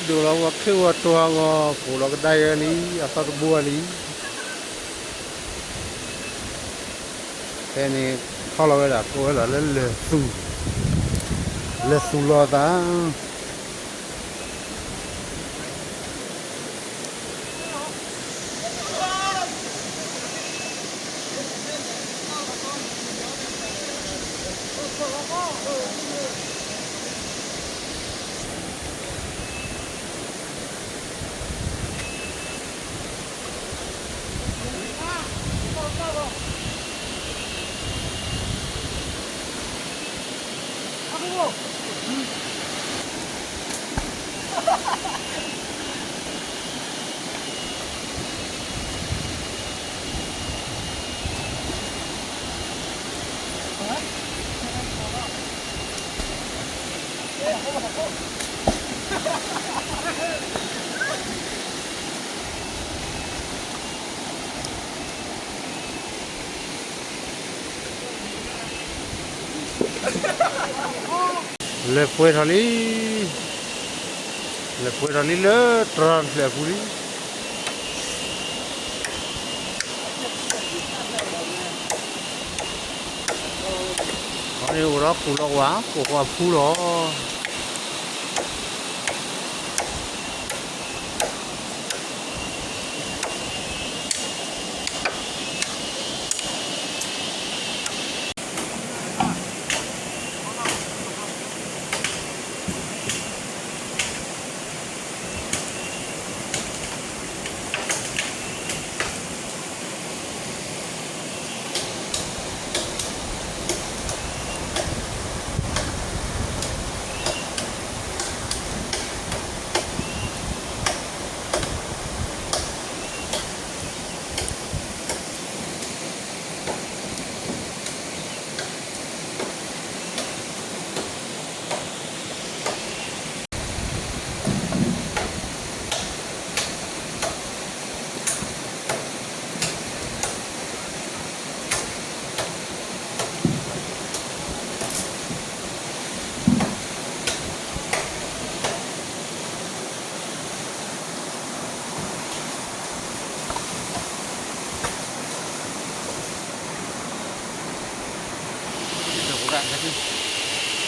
ดูแล้วว่าคือว่าตัวงอผู้เราก็ได้อันนี้อาซาตบัวนี้แค่นี้เข้าเราไปละตัวละเล่นเลสูรอตาle fue salir le tras le puri có điều đó phù lo quá của quả phù lo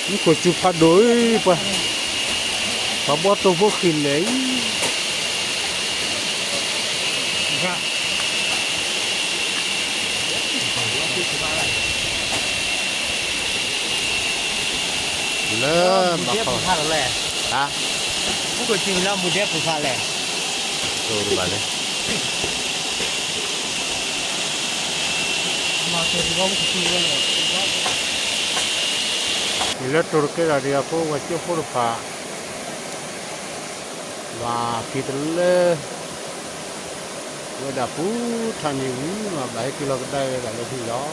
นี่ก็จุดพัดด้วยป่ะพอบัวตัวพวกขึ้นเลยเริ่มมาเข้าท่าแล้วแหละฮะผู้ก็จริงแล้วมุดเด็บผู้ท่าแหละโตดูบ้านเลยมาเจอที่ว่าผู้ที่ว่าเลยนี่แล้วตัวก็ได้อะพวกว่าเจ้าพวกฟ้าว่าคิดเลยว่าดับผู้ท่านอยู่มาหลายกิโลก็ได้หลายที่ล้อ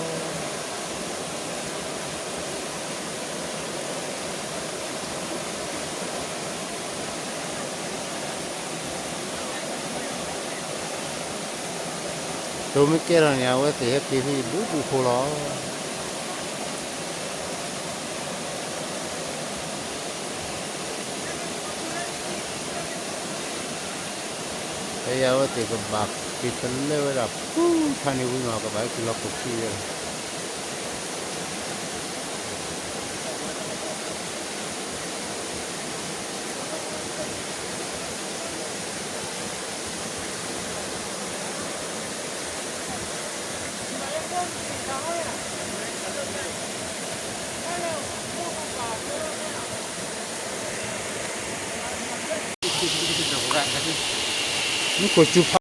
ตัวไม่เกี่ยวเนี่ยว่าแต่ที่ที่ดูดูโคล้อไอ้ยาวแต่ก็บักคิดเลยว่าดับผู้ท่านอยู่มาก็หลายกิโลก็ที่เลยนี่ก็จุด